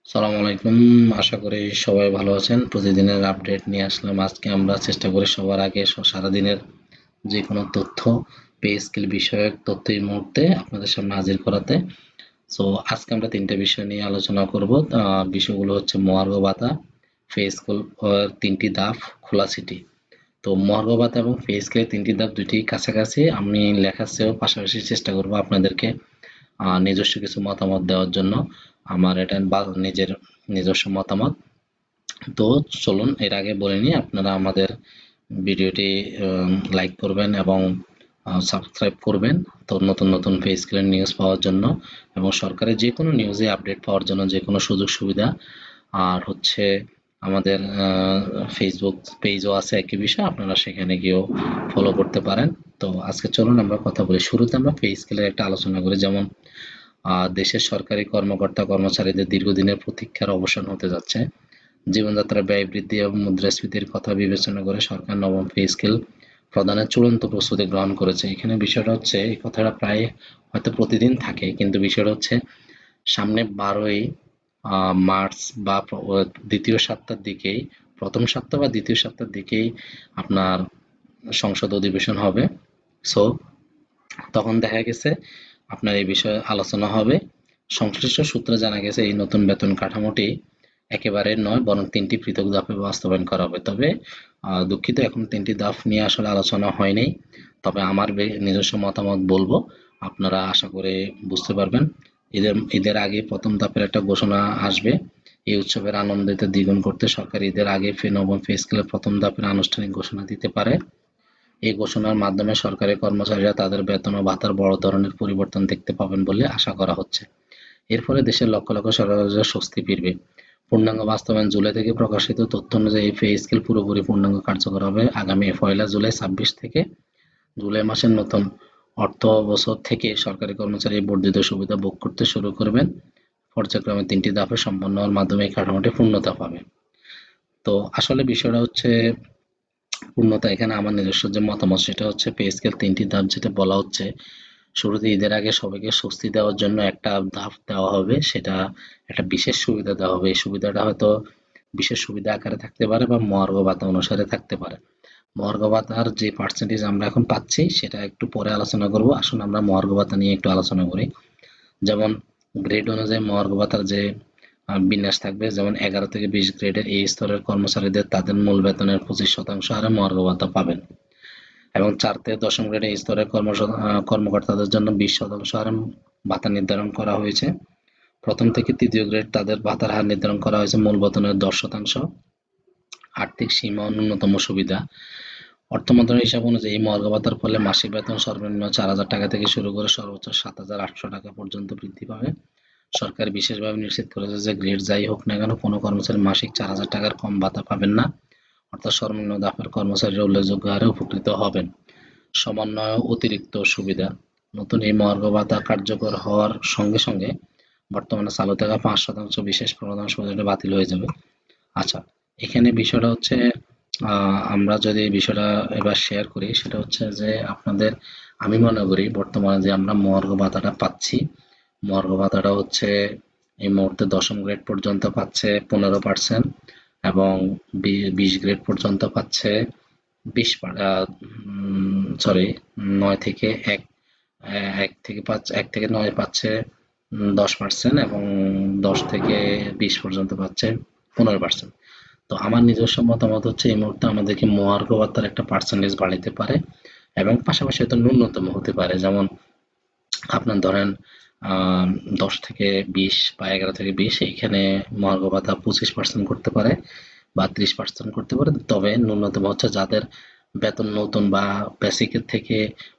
সালামু আলাইকুম। আশা করি সবাই ভালো আছেন। প্রতিদিনের আপডেট নিয়ে আসলাম। আজকে আমরা চেষ্টা করি সবার আগে সারাদিনের যে কোনো তথ্য, পে স্কেল বিষয়ক তথ্য এই মুহূর্তে আপনাদের সামনে হাজির করাতে। সো আজকে আমরা তিনটে বিষয় নিয়ে আলোচনা করব। বিষয়গুলো হচ্ছে মহার্ঘ ভাতা, পে স্কেল, তিনটি ধাপ, খোলা সিটি। তো মহার্ঘ ভাতা এবং পে স্কেলের তিনটি ধাপ দুইটি কাছাকাছি। আমি লেখার চেয়েও পাশাপাশি চেষ্টা করব আপনাদেরকে নিজস্ব কিছু মতামত দেওয়ার জন্য। আমার এটা নিজের নিজস্ব মতামত। তো চলুন এর আগে বলে নিই, আপনারা আমাদের ভিডিওটি লাইক করবেন এবং সাবস্ক্রাইব করবেন। তো নতুন নতুন পে স্কেলের নিউজ পাওয়ার জন্য এবং সরকারের যে কোনো নিউজে আপডেট পাওয়ার জন্য, যে কোনো সুযোগ সুবিধা। আর হচ্ছে আমাদের ফেসবুক পেজও আছে একই বিষয়, আপনারা সেখানে গিয়েও ফলো করতে পারেন। তো আজকে চলুন আমরা কথা বলি। শুরুতে আমরা পে স্কেলের একটা আলোচনা করি। যেমন দেশের সরকারি কর্মকর্তা কর্মচারীদের দীর্ঘদিনের প্রতীক্ষার অবসান হতে যাচ্ছে। জীবনযাত্রার ব্যয় বৃদ্ধি এবং মুদ্রাস্ফীতির কথা বিবেচনা করে সরকার নবম পে স্কেল প্রদানের চূড়ান্ত প্রস্তুতি গ্রহণ করেছে। এখানে বিষয়টা হচ্ছে, এই কথাটা প্রায় হয়তো প্রতিদিন থাকে, কিন্তু বিষয়টা হচ্ছে সামনে 12ই মার্চ বা দ্বিতীয় সপ্তাহের দিকেই, প্রথম সপ্তাহ বা দ্বিতীয় সপ্তাহের দিকেই আপনার সংসদ অধিবেশন হবে। সো তখন দেখা গেছে আপনার এই বিষয়ে আলোচনা হবে। সংশ্লিষ্ট সূত্রে জানা গেছে এই নতুন বেতন কাঠামোটি একেবারে নয়, বরং তিনটি পৃথক ধাপে বাস্তবায়ন করা হবে। তবে দুঃখিত, এখন তিনটি ধাপ নিয়ে আসলে আলোচনা হয়নি। তবে আমার নিজস্ব মতামত বলবো, আপনারা আশা করে বুঝতে পারবেন। ঈদের আগে প্রথম ধাপের একটা ঘোষণা আসবে। এই উৎসবের আনন্দকে দ্বিগুণ করতে সরকার ঈদের আগে নবম পে স্কেলের প্রথম ধাপের আনুষ্ঠানিক ঘোষণা দিতে পারে। এই ঘোষণার মাধ্যমে সরকারি কর্মচারীরা তাদের বেতন ও ভাতার বড় ধরনের পরিবর্তন দেখতে পাবেন বলে আশা করা হচ্ছে। এর ফলে দেশের লক্ষ লক্ষ সরকারের স্বস্তি ফিরবে। পূর্ণাঙ্গ বাস্তবায়ন: জুলাই থেকে প্রকাশিত তথ্য অনুযায়ী এই পে স্কেল পুরোপুরি পূর্ণাঙ্গ কার্যকর হবে আগামী 1 জুলাই 26 থেকে। জুলাই মাসের নতুন অর্থ বছর থেকে সরকারি কর্মচারী এই বর্ধিত সুবিধা ভোগ করতে শুরু করবেন। পর্যায়ক্রমে তিনটি ধাপে সম্পন্ন হওয়ার মাধ্যমে এই কাঠামোটি পূর্ণতা পাবে। তো আসলে বিষয়টা হচ্ছে পূর্ণতা, এখানে আমার নিজস্ব যে মতামত সেটা হচ্ছে, পে স্কেল তিনটি ধাপ যেটা বলা হচ্ছে, শুরুতে ঈদের আগে সবাইকে স্বস্তি দেওয়ার জন্য একটা ধাপ দেওয়া হবে, সেটা একটা বিশেষ সুবিধা দেওয়া হবে। এই সুবিধাটা হয়তো বিশেষ সুবিধা আকারে থাকতে পারে বা মহার্ঘ ভাতা অনুসারে থাকতে পারে। মহার্ঘ ভাতার যে পার্সেন্টেজ আমরা এখন পাচ্ছি সেটা একটু পরে আলোচনা করব। আসুন আমরা মহার্ঘ ভাতা নিয়ে একটু আলোচনা করি। যেমন গ্রেড অনুযায়ী মহার্ঘ ভাতার যে বিন্যাস থাকবে, যেমন 11 থেকে 20 গ্রেডের এই স্তরের কর্মচারীদের তাদের মূল বেতনের 25% হারে মহার্ঘ ভাতা পাবেন, এবং 4 থেকে 10 গ্রেডের এই স্তরের কর্মকর্তাদের জন্য 20% হারে ভাতা নির্ধারণ করা হয়েছে। প্রথম থেকে তৃতীয় গ্রেড তাদের ভাতার হার নির্ধারণ করা হয়েছে মূল বেতনের 10%। আর্থিক সীমা ও ন্যূনতম সুবিধা: অর্থ মন্ত্রণালয়ের হিসাব অনুযায়ী এই মহার্ঘ ভাতার ফলে মাসিক বেতন সর্বনিম্ন 4,000 টাকা থেকে শুরু করে সর্বোচ্চ 7,800 টাকা পর্যন্ত বৃদ্ধি পাবে। সরকার বিশেষভাবে নিশ্চিত করেছে যে গ্রেড যাই হোক না কেন, কোনো কর্মচারী মাসিক 4,000 টাকার কম ভাতা পাবেন না, অর্থাৎ সর্বনিম্ন ধাপের কর্মচারীরা উল্লেখযোগ্য হারে উপকৃত হবেন। সমন্বয় ও অতিরিক্ত সুবিধা: নতুন এই মহার্ঘ ভাতা কার্যকর হওয়ার সঙ্গে সঙ্গে বর্তমানে চালু থাকা 5% বিশেষ প্রণোদনা সুবিধাটা বাতিল হয়ে যাবে। আচ্ছা, এখানে বিষয়টা হচ্ছে, আমরা যদি এই বিষয়টা এবার শেয়ার করি, সেটা হচ্ছে যে আপনাদের, আমি মনে করি বর্তমানে যে আমরা মহার্ঘ ভাতাটা পাচ্ছি, মহার্ঘ ভাতাটা হচ্ছে এই মুহূর্তে দশম গ্রেড পর্যন্ত পাচ্ছে 15%, এবং 20 গ্রেড পর্যন্ত পাচ্ছে 20, সরি, 9 থেকে 1, 1 থেকে 5, 1 থেকে 9 পাচ্ছে 10%, এবং 10 থেকে 20 পর্যন্ত পাচ্ছে 15%। তো আমার নিজস্ব মতামত হচ্ছে এই মুহূর্তে আমাদেরকে মহার্ঘ ভাতার একটা পার্সেন্টেজ বাড়াইতে পারে, এবং পাশাপাশি হয়তো ন্যূনতম হতে পারে। যেমন আপনার ধরেন 10 থেকে 20 বা 11 থেকে 20, এইখানে মহার্ঘ ভাতা 25% করতে পারে বা 30% করতে পারে। তবে ন্যূনতম হচ্ছে যাদের বেতন নতুন বা বেসিকের থেকে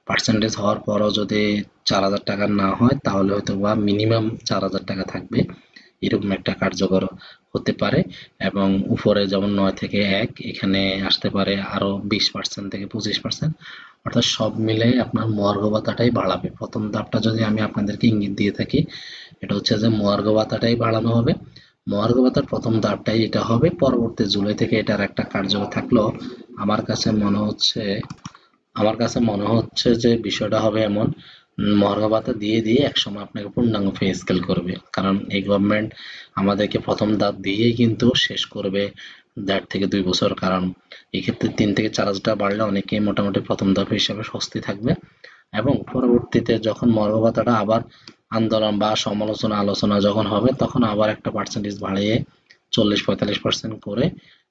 পার্সেন্টেজ হওয়ার পরও যদি 4,000 টাকা না হয়, তাহলে হয়তো বা মিনিমাম 4,000 টাকা থাকবে, এরকম একটা কার্যকর হতে পারে। এবং উপরে যেমন 9 থেকে 1, এখানে আসতে পারে আরো 20% থেকে 25%। অর্থাৎ সব মিলে আপনার মহার্ঘ ভাতাটাই বাড়াবে। প্রথম ধাপটা যদি আমি আপনাদেরকে ইঙ্গিত দিয়ে থাকি, এটা হচ্ছে যে মহার্ঘ ভাতাটাই বাড়ানো হবে। মহার্ঘ ভাতার প্রথম ধাপটাই এটা হবে। পরবর্তী জুলাই থেকে এটার একটা কার্যকর থাকলেও আমার কাছে মনে হচ্ছে, যে বিষয়টা হবে এমন মহার্ঘ ভাতা দিয়ে দিয়ে একসময় আপনাকে পূর্ণাঙ্গ পে স্কেল করবে, কারণ এই গভর্নমেন্ট আমাদেরকে প্রথম ধাপ দিয়েই কিন্তু শেষ করবে 1.5 থেকে 2 বছর। কারণ এই ক্ষেত্রে 3 থেকে 4,000 টাকা বাড়লে অনেকেই মোটামুটি প্রথম ধাপ হিসাবে স্বস্তি থাকবে, এবং পরবর্তীতে যখন মহার্ঘ ভাতাটা আবার আন্দোলন বা সমালোচনা আলোচনা যখন হবে তখন আবার একটা পার্সেন্টেজ বাড়িয়ে 40-45% করে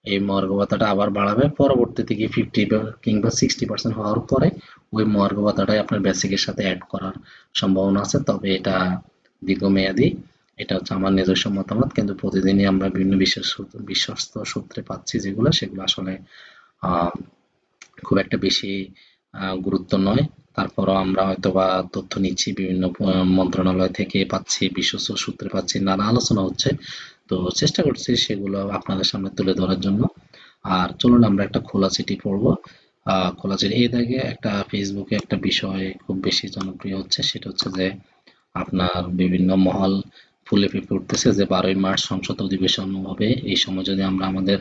এই মহার্ঘ ভাতাটা আবার বাড়াবে। পরবর্তীতে গিয়ে 50 কিংবা 60% হওয়ার পরে ওই মহার্ঘ ভাতাটাই আপনার বেসিকের সাথে অ্যাড করার সম্ভাবনা আছে। তবে এটা দীর্ঘমেয়াদী, এটা হচ্ছে আমার নিজস্ব মতামত, কিন্তু প্রতিদিনই আমরা বিভিন্ন বিশ্বস্ত সূত্রে পাচ্ছি যেগুলো, সেগুলো আসলে আহ, খুব একটা বেশি গুরুত্ব নয়। তারপরও আমরা হয়তোবা তথ্য নিচ্ছি বিভিন্ন মন্ত্রণালয় থেকে পাচ্ছি, বিশ্বস্ত সূত্রে পাচ্ছি, নানা আলোচনা হচ্ছে, তো চেষ্টা করছি সেগুলো আপনাদের সামনে তুলে ধরার জন্য। আর চলুন আমরা একটা খোলা চিঠি পড়বো। খোলা চিঠি এর আগে একটা ফেসবুকে একটা বিষয় খুব বেশি জনপ্রিয় হচ্ছে, সেটা হচ্ছে যে আপনার বিভিন্ন মহল ফুলে ফেঁপে উঠতেছে যে 12ই মার্চ সংসদ অধিবেশন হবে, এই সময় যদি আমরা আমাদের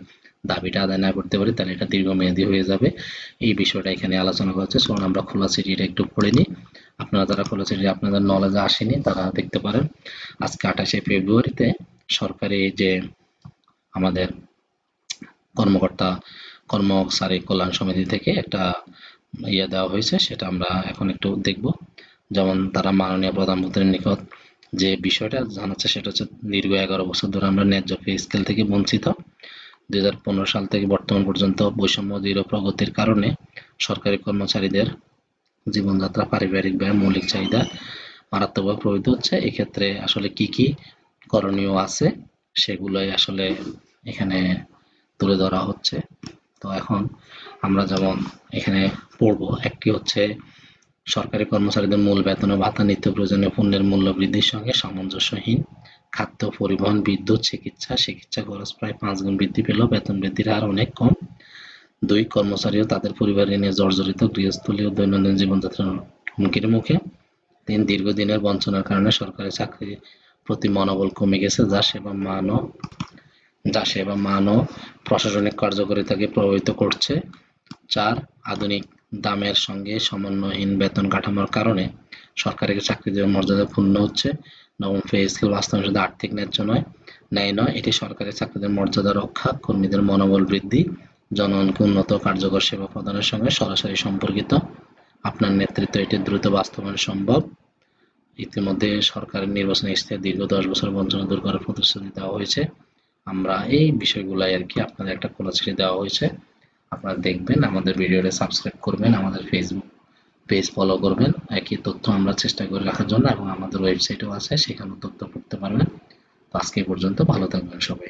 দাবিটা আদায় না করতে পারি তাহলে এটা দীর্ঘমেয়াদী হয়ে যাবে। এই বিষয়টা এখানে আলোচনা করা হচ্ছে। চলুন আমরা খোলা চিঠিটা একটু পড়ে নিই। আপনারা যারা খোলা চিঠি আপনাদের নলেজে আসেনি তারা দেখতে পারেন। আজকে 28শে ফেব্রুয়ারিতে সরকারি যে আমাদের কর্মকর্তা কর্মচারী কল্যাণ সমিতি থেকে একটা দেওয়া হয়েছে, সেটা আমরা এখন একটু দেখব। যেমন তারা মাননীয় প্রধানমন্ত্রীর নিকট যে বিষয়টা জানাচ্ছে সেটা হচ্ছে দীর্ঘ 11 বছর ধরে আমরা ন্যায্য পে স্কেল থেকে বঞ্চিত। 2015 সাল থেকে বর্তমান পর্যন্ত বৈষম্য দৃঢ় প্রগতির কারণে সরকারি কর্মচারীদের জীবনযাত্রা, পারিবারিক ব্যয়, মৌলিক চাহিদা মারাত্মকভাবে প্রভাবিত হচ্ছে। এক্ষেত্রে আসলে কি কি করণীয় আছে সেগুলোই আসলে এখানে তুলে ধরা হচ্ছে। তো এখন আমরা যেমন এখানে পড়বো, একটি হচ্ছে সরকারি কর্মচারীদের মূল বেতন ও ভাতা নিত্য প্রয়োজনীয় পণ্যের মূল্য বৃদ্ধির সঙ্গে সামঞ্জস্যহীন। খাদ্য, পরিবহন, বিদ্যুৎ, চিকিৎসা খরচ প্রায় 5 গুণ বৃদ্ধি পেলেও বেতন বৃদ্ধির হার অনেক কম। 2, কর্মচারী ও তাদের পরিবার নিয়ে জর্জরিত, গৃহস্থলী ও দৈনন্দিন জীবনযাত্রার হুমকির মুখে। 3, দীর্ঘদিনের বঞ্চনার কারণে সরকারি চাকরির প্রতি মনোবল কমে গেছে, যা সেবা মান ও প্রশাসনিক কার্যকারিতাকে প্রভাবিত করছে। 4, আধুনিক দামের সঙ্গে সমন্বয়হীন বেতন কাঠামোর কারণে সরকারি চাকরিজীবীর মর্যাদা ক্ষুণ্ণ হচ্ছে। 9, পে স্কেল বাস্তবায়ন শুধু আর্থিক ন্যায় নয়, এটি সরকারি চাকরিদের মর্যাদা রক্ষা, কর্মীদের মনোবল বৃদ্ধি, জনগণকে উন্নত কার্যকর সেবা প্রদানের সঙ্গে সরাসরি সম্পর্কিত। আপনার নেতৃত্বে এটি দ্রুত বাস্তবায়ন সম্ভব। ইতিমধ্যে সরকারের নির্বাচনী ইশতেহারে দীর্ঘ 10 বছর বঞ্চনা দূর করার প্রতিশ্রুতি দেওয়া হয়েছে। আমরা এই বিষয়গুলাই আর কি আপনাদের একটা খোলা চিঠি দেওয়া হয়েছে। আপনারা দেখবেন, আমাদের ভিডিওটা সাবস্ক্রাইব করবেন, আমাদের ফেসবুক পেজ ফলো করবেন। একই তথ্য আমরা চেষ্টা করে রাখার জন্য, এবং আমাদের ওয়েবসাইটও আছে, সেখানেও তথ্য পড়তে পারবেন। তো আজকে এই পর্যন্ত, ভালো থাকবেন সবাই।